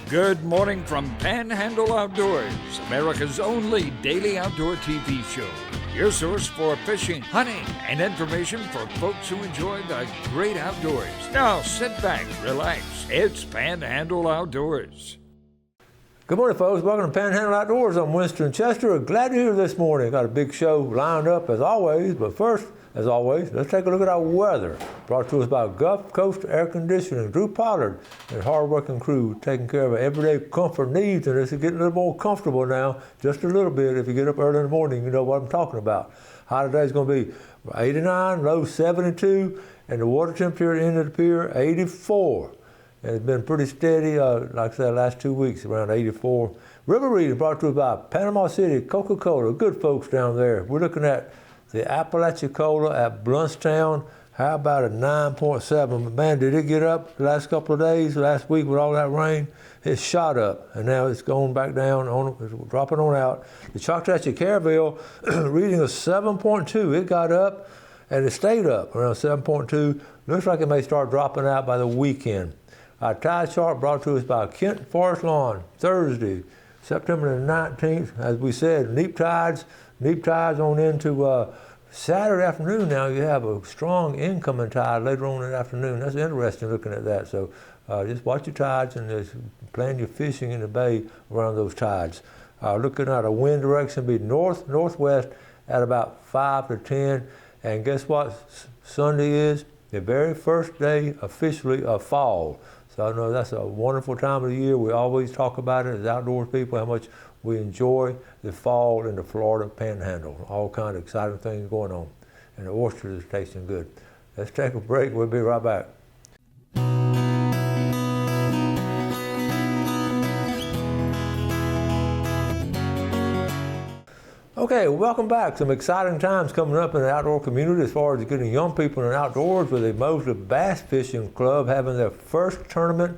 Good morning from Panhandle Outdoors, America's only daily outdoor TV show. Your source for fishing, hunting, and information for folks who enjoy the great outdoors. Now sit back, relax. It's Panhandle Outdoors. Good morning, folks. Welcome to Panhandle Outdoors. I'm Winston Chester. Glad you're here this morning. Got a big show lined up as always, but first, as always, let's take a look at our weather. Brought to us by Gulf Coast Air Conditioning. Drew Pollard and hard-working crew taking care of our everyday comfort needs, and it's getting a little more comfortable now, just a little bit. If you get up early in the morning, you know what I'm talking about. High today is going to be 89, low 72, and the water temperature at the end of the pier, 84. And it's been pretty steady, like I said, the last 2 weeks, around 84. River reading brought to us by Panama City, Coca-Cola. Good folks down there. We're looking at the Apalachicola at Bluntstown. How about a 9.7? Man, did it get up the last couple of days, last week with all that rain? It shot up, and now it's going back down, it's dropping on out. The Choctaw Caravelle reading a 7.2. It got up, and it stayed up around 7.2. Looks like it may start dropping out by the weekend. Our tide chart brought to us by Kent Forest Lawn, Thursday, September the 19th. As we said, neap tides on into Saturday afternoon. Now you have a strong incoming tide later on in the afternoon. That's interesting looking at that. So just watch your tides and just plan your fishing in the bay around those tides. Looking at a wind direction, be north-northwest at about 5 to 10. And guess what Sunday is? The very first day officially of fall. So I know that's a wonderful time of the year. We always talk about it as outdoors people, how much we enjoy the fall in the Florida Panhandle. All kinds of exciting things going on. And the oysters are tasting good. Let's take a break. We'll be right back. Okay, welcome back. Some exciting times coming up in the outdoor community as far as getting young people in the outdoors with the Mosley Bass Fishing Club having their first tournament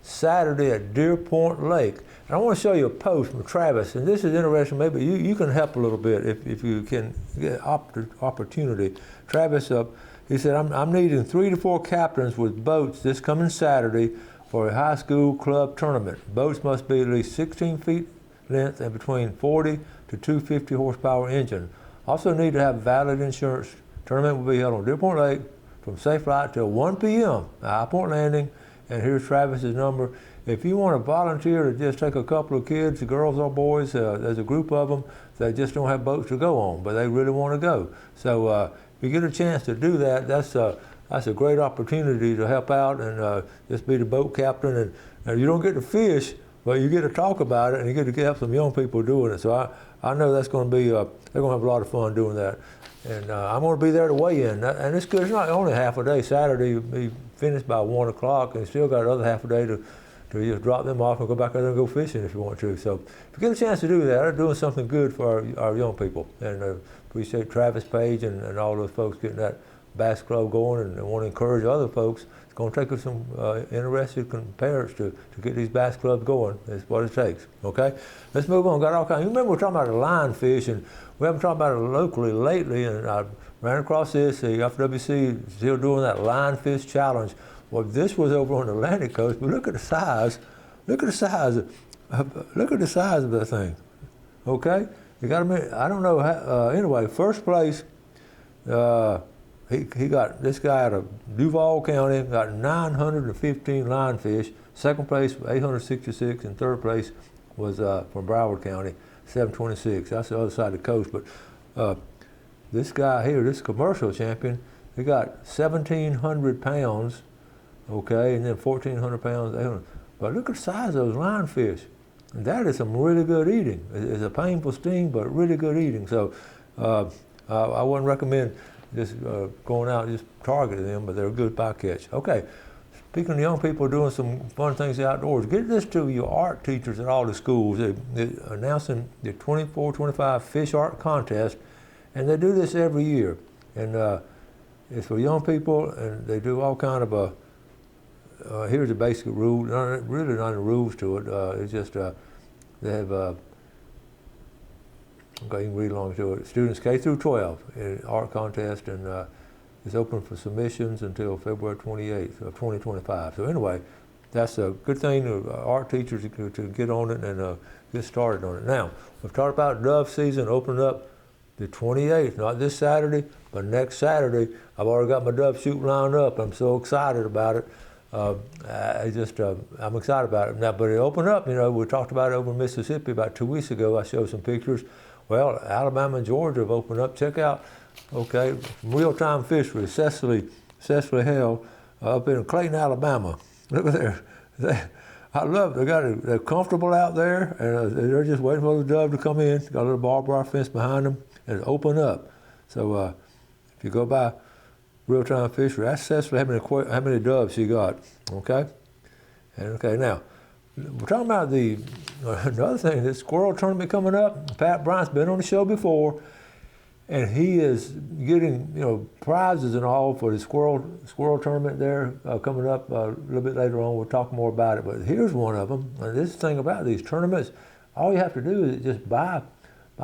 Saturday at Deer Point Lake. And I want to show you a post from Travis, and this is interesting. Maybe you can help a little bit if you can get opportunity. Travis, he said, I'm needing 3 to 4 captains with boats this coming Saturday for a high school club tournament. Boats must be at least 16 feet length and between 40 to 250 horsepower engine. Also need to have valid insurance. Tournament will be held on Deer Point Lake from safe light till 1 p.m. High Point Landing. And here's Travis's number. If you want to volunteer to just take a couple of kids, girls or boys, there's a group of them, they just don't have boats to go on, but they really want to go. So if you get a chance to do that, that's a great opportunity to help out and just be the boat captain. And you don't get to fish, but you get to talk about it and you get to help some young people doing it. So I know that's going to be, they're going to have a lot of fun doing that. And I'm going to be there to weigh in. And it's good. It's not only half a day. Saturday, you'll be finished by 1 o'clock and still got another half a day to just drop them off and go back out there and go fishing if you want to. So if you get a chance to do that, they're doing something good for our young people. And appreciate Travis Page and all those folks getting that bass club going, and want to encourage other folks. It's going to take us some interested parents to get these bass clubs going. That's what it takes. Okay, let's move on. Got all kinds. You remember we're talking about the line fish, and we haven't talked about it locally lately. And I ran across this. The FWC is still doing that line fish challenge. Well, this was over on the Atlantic coast, but look at the size. Look at the size. Look at the size of that thing. Okay, you got a minute. I don't know how. Anyway, first place. He got, this guy out of Duval County, got 915 lionfish. Second place, 866, and third place was from Broward County, 726. That's the other side of the coast. But this guy here, this commercial champion, he got 1,700 pounds, okay, and then 1,400 pounds, 800. But look at the size of those lionfish. And that is some really good eating. It's a painful sting, but really good eating. So I wouldn't recommend just going out and just targeting them, but they're a good bycatch. Okay, speaking of young people doing some fun things outdoors, get this to your art teachers at all the schools. They're announcing the 24-25 fish art contest, and they do this every year. And it's for young people, and they do all kind of here's the basic rule. Really not any rules to it. It's just they have okay, you can read along to it. Students K through 12 in art contest, and it's open for submissions until February 28th of 2025. So anyway, that's a good thing to art teachers to get on it and get started on it. Now, we've talked about dove season opening up the 28th, not this Saturday, but next Saturday. I've already got my dove shoot lined up. I'm so excited about it. I'm excited about it. Now, but it opened up, we talked about it over in Mississippi about 2 weeks ago. I showed some pictures. Well, Alabama and Georgia have opened up. Check out, real-time fishery, Cecily Hale, up in Clayton, Alabama. Look at there. I love it. They're comfortable out there, and they're just waiting for the dove to come in. Got a little barbed wire fence behind them, and open up. So if you go by real-time fishery, ask Cecily how many doves she got. Okay, now we're talking about another thing. This squirrel tournament coming up. Pat Bryant's been on the show before, and he is getting prizes and all for the squirrel tournament there coming up a little bit later on. We'll talk more about it, but here's one of them. And this thing about these tournaments, all you have to do is just buy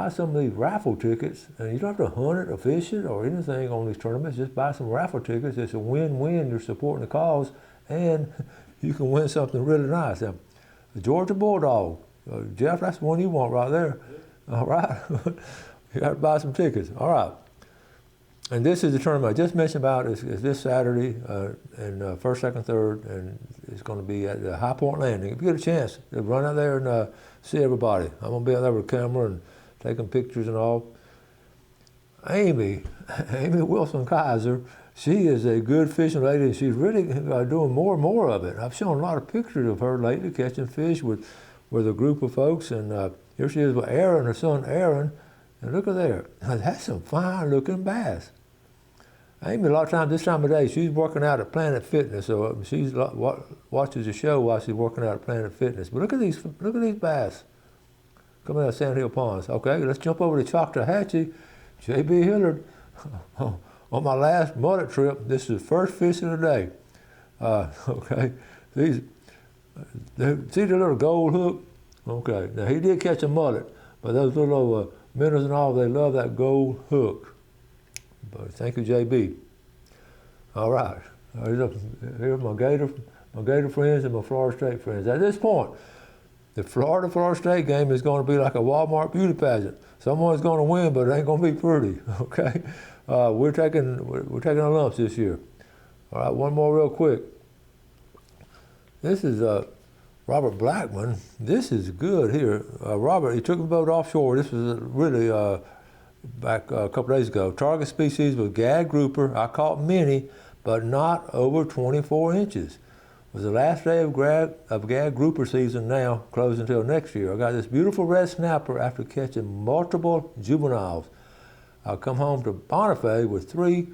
some of these raffle tickets, and you don't have to hunt it or fish it or anything on these tournaments. Just buy some raffle tickets. It's a win-win. You're supporting the cause, and you can win something really nice. Now, the Georgia Bulldog, Jeff, that's the one you want right there. All right. You got to buy some tickets. All right. And this is the tournament I just mentioned about. It's this Saturday, and first, second, third, and it's going to be at the High Point Landing. If you get a chance, run out there and see everybody. I'm going to be out there with a camera and taking pictures and all. Amy Wilson Kaiser, she is a good fishing lady, and she's really doing more and more of it. I've shown a lot of pictures of her lately catching fish with a group of folks, and here she is with Aaron, her son Aaron, and look at there. That's some fine-looking bass. Amy, a lot of times this time of day, she's working out at Planet Fitness, so she watches the show while she's working out at Planet Fitness. But look at these bass coming out of Sand Hill Ponds. Okay, let's jump over to Choctawhatchee. J.B. Hillard, on my last mullet trip, this is the first fish of the day. Okay, see the little gold hook? Okay, now he did catch a mullet, but those little minnows and all, they love that gold hook. But thank you, JB. All right, here's my Gator friends and my Florida State friends. At this point, the Florida State game is going to be like a Walmart beauty pageant. Someone's going to win, but it ain't going to be pretty. Okay, we're taking our lumps this year. All right, one more real quick. This is Robert Blackman. This is good here. Robert, he took the boat offshore. This was really back a couple days ago. Target species was gag grouper. I caught many, but not over 24 inches. It was the last day of gag grouper season now, closed until next year. I got this beautiful red snapper after catching multiple juveniles. I come home to Bonifay with 3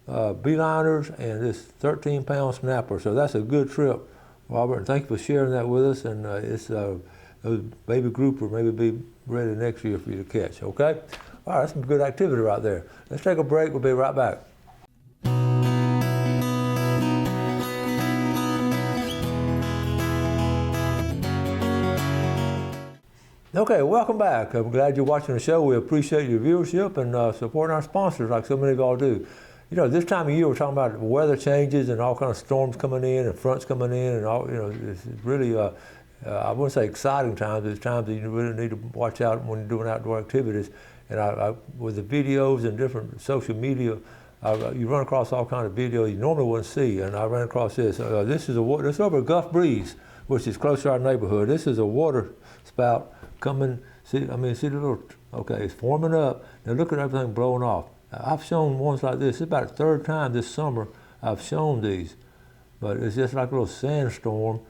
beeliners and this 13-pound snapper. So that's a good trip, Robert, and thank you for sharing that with us. And those baby grouper maybe be ready next year for you to catch, okay? All right, that's some good activity right there. Let's take a break. We'll be right back. Okay, welcome back. I'm glad you're watching the show. We appreciate your viewership and supporting our sponsors like so many of y'all do. This time of year we're talking about weather changes and all kinds of storms coming in and fronts coming in and all, it's really, I wouldn't say exciting times, it's times that you really need to watch out when you're doing outdoor activities. And I with the videos and different social media, you run across all kinds of videos you normally wouldn't see, and I ran across this. This is over at Gulf Breeze, which is close to our neighborhood. This is a water spout coming. See the little, okay, it's forming up. Now look at everything blowing off. I've shown ones like this. It's about the 3rd time this summer I've shown these, but it's just like a little sandstorm.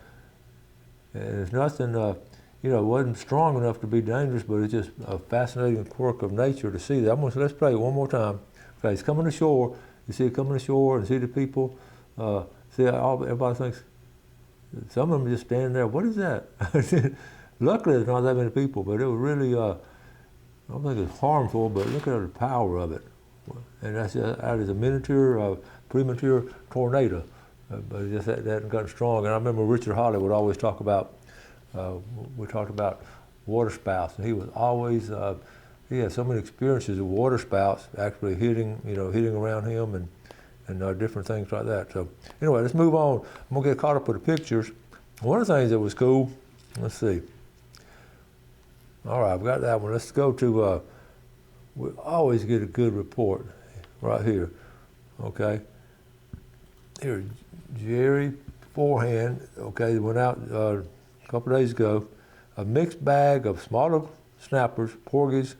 And it's nothing, it wasn't strong enough to be dangerous, but it's just a fascinating quirk of nature to see that. Let's play it one more time. Okay, it's coming ashore. You see it coming ashore and see the people. See how everybody thinks, some of them just standing there, what is that? Luckily, there's not that many people, but it was really, I don't think it's harmful, but look at the power of it. And that is a miniature, premature tornado, but it just hadn't gotten strong. And I remember Richard Holly would always talk about, we talked about water spouts, and he was always, he had so many experiences of water spouts actually hitting around him and different things like that. So anyway, let's move on. I'm gonna get caught up with the pictures. One of the things that was cool, let's see. All right, I've got that one. Let's go to, we always get a good report right here, okay? Here, Jerry Forehand, okay, went out a couple of days ago, a mixed bag of smaller snappers, porgies,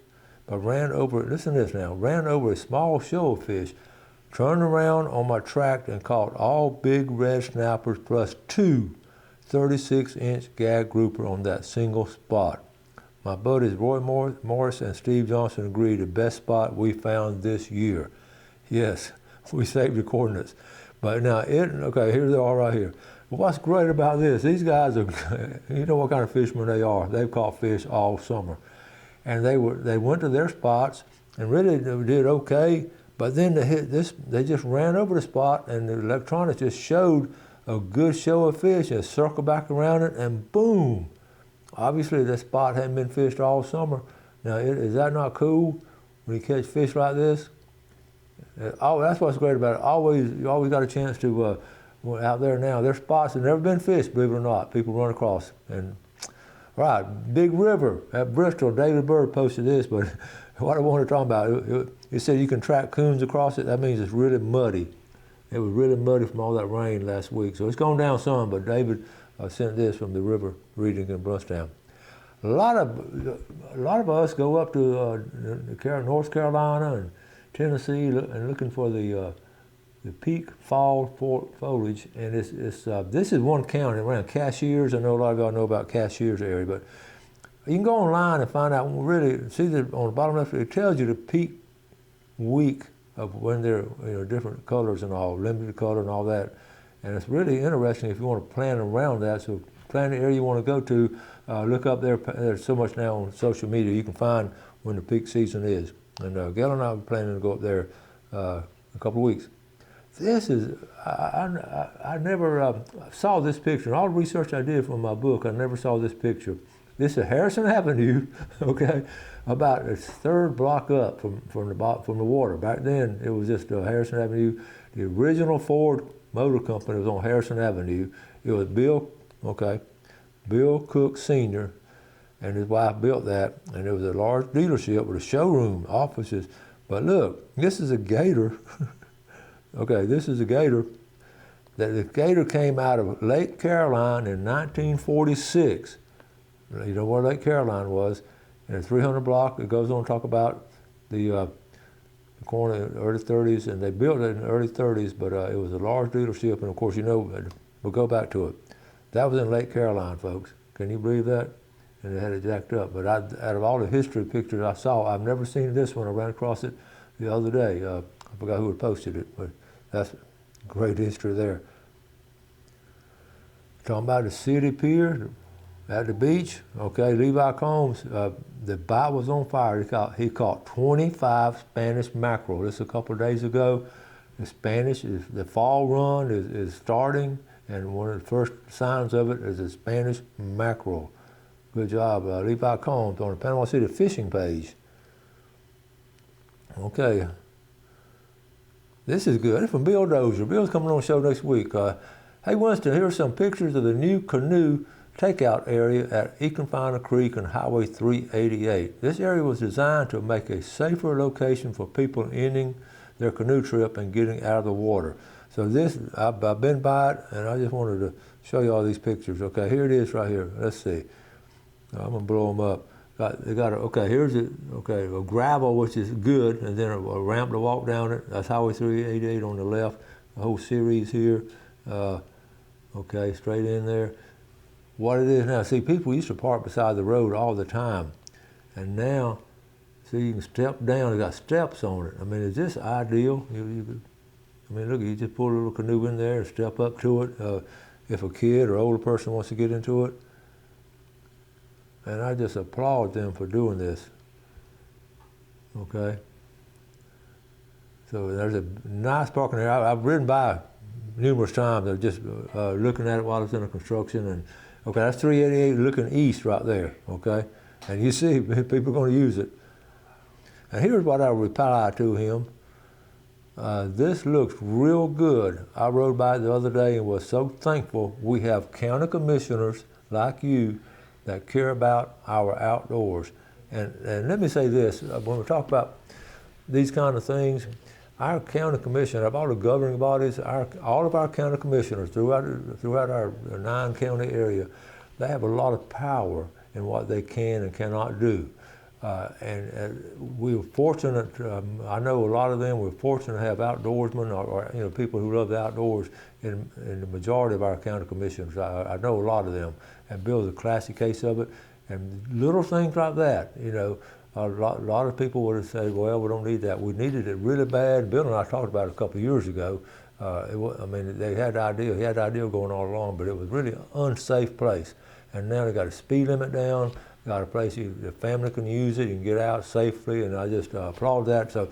but ran over, listen to this now, ran over a small show of fish, turned around on my track and caught all big red snappers plus 2 36-inch gag grouper on that single spot. My buddies Roy Morris and Steve Johnson agreed the best spot we found this year. Yes, we saved the coordinates. But now, okay, here they are right here. What's great about this, these guys are, you know what kind of fishermen they are. They've caught fish all summer. And they went to their spots and really did okay, but then they just ran over the spot and the electronics just showed a good show of fish and circled back around it and boom. Obviously that spot hadn't been fished all summer. Now is that not cool when you catch fish like this? That's what's great about it. You always got a chance to, out there now, there's spots that never been fished, believe it or not. People run across. And right, Big River at Bristol, David Bird posted this, but what I wanted to talk about, it said you can track coons across it. That means it's really muddy. It was really muddy from all that rain last week. So it's gone down some, but David sent this from the river reading in Brunstown. A lot of us go up to North Carolina and Tennessee and looking for the peak fall foliage, and this is one county around Cashiers. I know a lot of y'all know about Cashiers area, but you can go online and find out really. See that on the bottom left, it tells you the peak week of when they're different colors and all, limited color and all that, and it's really interesting if you want to plan around that. So plan the area you want to go to. Look up there. There's so much now on social media. You can find when the peak season is. And Gail and I are planning to go up there a couple of weeks. This is, I never saw this picture. In all the research I did for my book, I never saw this picture. This is Harrison Avenue, okay, about the third block up from the water. Back then, it was just Harrison Avenue. The original Ford Motor Company was on Harrison Avenue. It was Bill Cook Sr., and his wife built that, and it was a large dealership with a showroom, offices. But look, this is a gator. Okay, this is a gator. The gator came out of Lake Caroline in 1946. You know where Lake Caroline was. And a 300 block, it goes on to talk about the corner in the early 30s, and they built it in the early 30s, but it was a large dealership, and of course, we'll go back to it. That was in Lake Caroline, folks. Can you believe that? And it had it jacked up. But out of all the history pictures I saw, I've never seen this one. I ran across it the other day. I forgot who had posted it, but that's great history there. Talking about the city pier at the beach. Okay, Levi Combs, the bite was on fire. He caught 25 Spanish mackerel. This a couple of days ago. The fall run is starting, and one of the first signs of it is a Spanish mackerel. Good job, Levi Combs on the Panama City fishing page. Okay. This is good. It's from Bill Dozier. Bill's coming on the show next week. Hey, Winston, here are some pictures of the new canoe takeout area at Econfina Creek and Highway 388. This area was designed to make a safer location for people ending their canoe trip and getting out of the water. So this, I've been by it, and I just wanted to show you all these pictures. Okay, here it is right here. Let's see. I'm gonna blow them up. Here's it. Okay, a gravel, which is good, and then a ramp to walk down it. That's Highway 388 on the left. The whole series here. Okay, straight in there. What it is now, see, people used to park beside the road all the time, and now, see, you can step down. It got steps on it. I mean, is this ideal? Look, you just pull a little canoe in there and step up to it. If a kid or older person wants to get into it. And I just applaud them for doing this. Okay. So there's a nice parking area. I've ridden by numerous times. I'm just looking at it while it's under construction. And okay, that's 388 looking east right there. Okay, and you see people are going to use it. And here's what I reply to him. This looks real good. I rode by it the other day and was so thankful we have county commissioners like you that care about our outdoors. And let me say this, when we talk about these kind of things, our county commission, of all the governing bodies, all of our county commissioners throughout our 9-county area, they have a lot of power in what they can and cannot do. We were fortunate, I know a lot of them, we're fortunate to have outdoorsmen or people who love the outdoors in the majority of our county commissioners. I know a lot of them, and Bill's a classic case of it. And little things like that, a lot of people would have said, well, we don't need that. We needed it really bad. Bill and I talked about it a couple of years ago. They had the idea, he had the idea going all along, but it was really an unsafe place. And now they got a speed limit down, got a place the family can use it, you can get out safely, and I just applaud that. So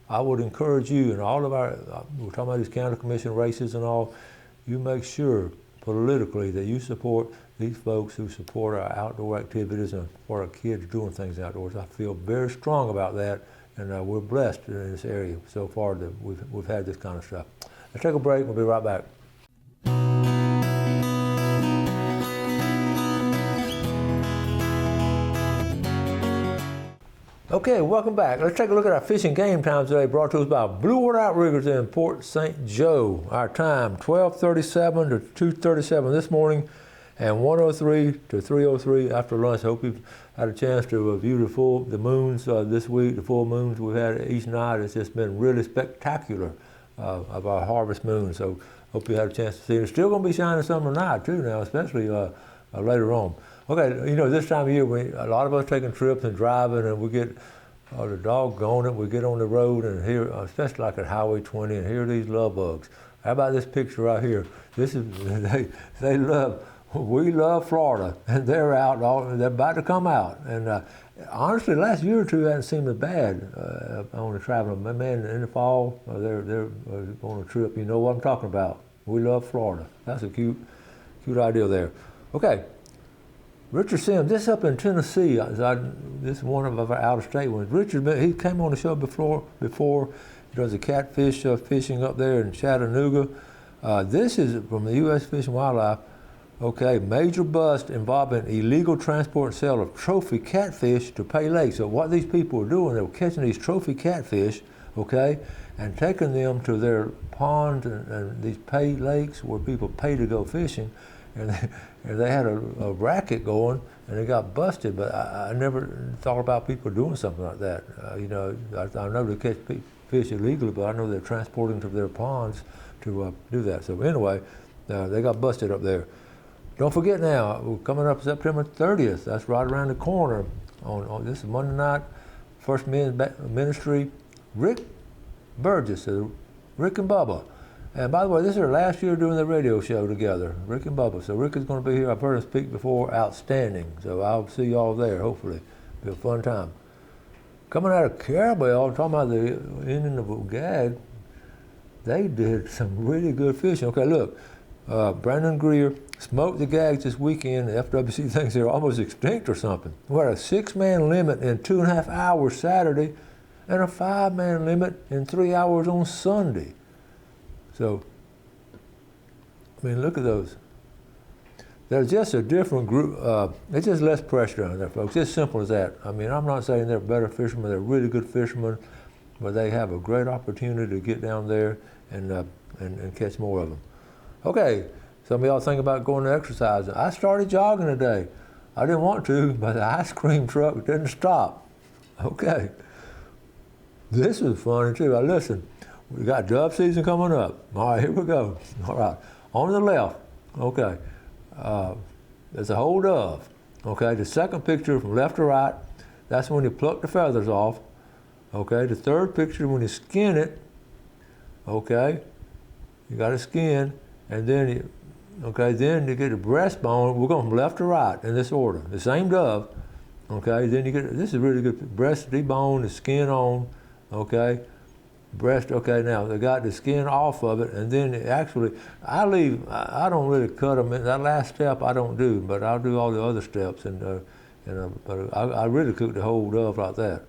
I would encourage you, and all of we're talking about these county commission races and all, you make sure politically that you support these folks who support our outdoor activities and for our kids doing things outdoors. I feel very strong about that, and we're blessed in this area so far that we've had this kind of stuff. Let's take a break, we'll be right back. Okay, welcome back. Let's take a look at our fishing game times today, brought to us by Blue Water Outriggers in Port St. Joe. Our time, 12:37 to 2:37 this morning, and 1:03 to 3:03 after lunch. I hope you've had a chance to view the moons this week, the full moons we've had each night. It's just been really spectacular of our harvest moon. So hope you had a chance to see it. It's still going to be shining some tonight too now, especially later on. Okay, this time of year, a lot of us taking trips and driving, and we get the doggone it, we get on the road and hear, especially like at Highway 20, and hear these love bugs. How about this picture right here? This is, we love Florida, and they're out, they're about to come out. And honestly, the last year or two hasn't seemed as bad on the traveling. Man, in the fall, they're on a trip. You know what I'm talking about. We love Florida. That's a cute idea there. Okay. Richard Sims, this is up in Tennessee. This is one of our out-of-state ones. Richard, he came on the show before. He does a catfish fishing up there in Chattanooga. This is from the U.S. Fish and Wildlife. Okay, major bust involving illegal transport and sale of trophy catfish to Pay Lake. So what these people were doing, they were catching these trophy catfish, okay, and taking them to their ponds and these pay lakes where people pay to go fishing. And they had a racket going, and they got busted. But I never thought about people doing something like that. I know they catch fish illegally, but I know they're transporting to their ponds to do that. So anyway, they got busted up there. Don't forget now, we're coming up September 30th. That's right around the corner. On this is Monday night, First Men's Ministry. Rick Burgess, Rick and Bubba. And by the way, this is our last year doing the radio show together, Rick and Bubba. So Rick is going to be here. I've heard him speak before, outstanding. So I'll see y'all there, hopefully. Be a fun time. Coming out of Carabel, talking about the ending of a gag, they did some really good fishing. Okay, look, Brandon Greer smoked the gags this weekend. The FWC thinks they're almost extinct or something. We had a 6-man limit in 2.5 hours Saturday, and a 5-man limit in 3 hours on Sunday. So, look at those. They're just a different group. It's just less pressure on there, folks. It's simple as that. I'm not saying they're better fishermen. They're really good fishermen, but they have a great opportunity to get down there and catch more of them. Okay, some of y'all think about going to exercise. I started jogging today. I didn't want to, but the ice cream truck didn't stop. Okay. This is funny too. Listen. We got dove season coming up. All right, here we go. All right, on the left, okay, there's a whole dove. Okay, the second picture from left to right, that's when you pluck the feathers off. Okay, the third picture when you skin it, okay, you got to skin, and then then you get the breastbone. We're going from left to right in this order, the same dove. Okay, then you get, this is really good, breast debone, the skin on, okay. Breast, okay, now they got the skin off of it, and then actually, I don't really cut them. That last step I don't do, but I'll do all the other steps, but I really cook the whole dove like that.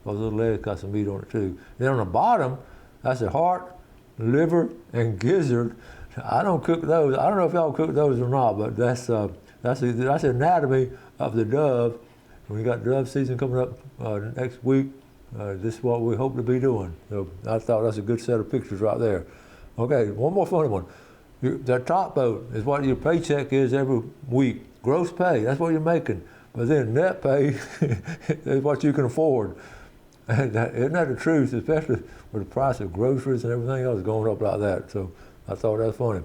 Those little legs got some meat on it too. Then on the bottom, I said, heart, liver, and gizzard. I don't cook those. I don't know if y'all cook those or not, but that's the anatomy of the dove. We got dove season coming up next week. This is what we hope to be doing. So I thought that's a good set of pictures right there. Okay, one more funny one. That top boat is what your paycheck is every week. Gross pay, that's what you're making. But then net pay is what you can afford. And isn't that the truth, especially with the price of groceries and everything else going up like that. So I thought that was funny.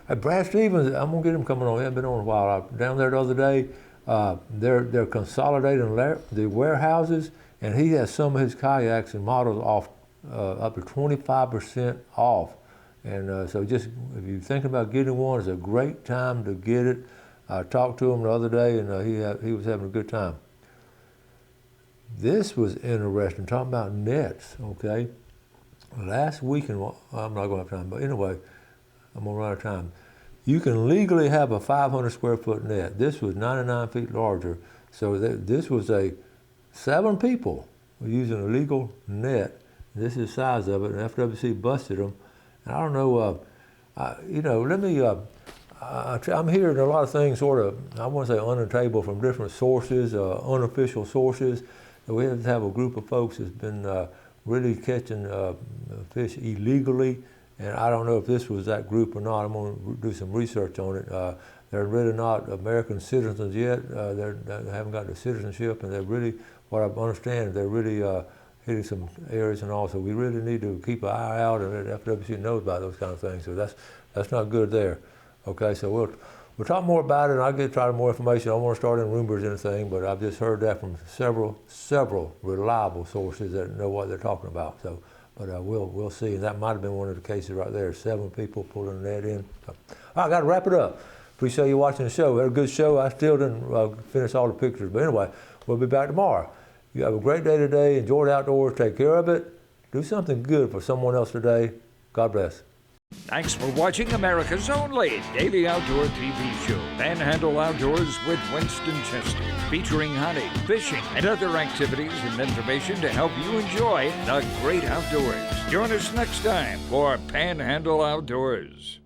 Hey, Brad Stevens, I'm gonna get him coming on. He hasn't been on in a while. I was down there the other day. They're consolidating the warehouses, and he has some of his kayaks and models off up to 25% off. And so just if you're thinking about getting one, it's a great time to get it. I talked to him the other day, and he was having a good time. This was interesting, talking about nets, okay? Last weekend, I'm not going to have time, but anyway, I'm going to run out of time. You can legally have a 500 square foot net. This was 99 feet larger. So this was 7 people were using a legal net. This is the size of it, and FWC busted them. And I don't know, I'm hearing a lot of things sort of, I want to say under the table from different sources, unofficial sources. We have to have a group of folks that's been really catching fish illegally. And I don't know if this was that group or not. I'm going to do some research on it. They're really not American citizens yet. They haven't got the citizenship, and they're really, what I understand, they're really hitting some areas and all. So we really need to keep an eye out, and FWC knows about those kind of things. So that's not good there. Okay, so we'll talk more about it, and I'll try more information. I don't want to start in rumors or anything, but I've just heard that from several reliable sources that know what they're talking about. So. But we'll see, and that might have been one of the cases right there. 7 people pulling the net in. All right, I got to wrap it up. Appreciate you watching the show. We had a good show. I still didn't finish all the pictures, but anyway, we'll be back tomorrow. You have a great day today. Enjoy the outdoors. Take care of it. Do something good for someone else today. God bless. Thanks for watching America's only daily outdoor TV show, Panhandle Outdoors with Winston Chester, featuring hunting, fishing, and other activities and information to help you enjoy the great outdoors. Join us next time for Panhandle Outdoors.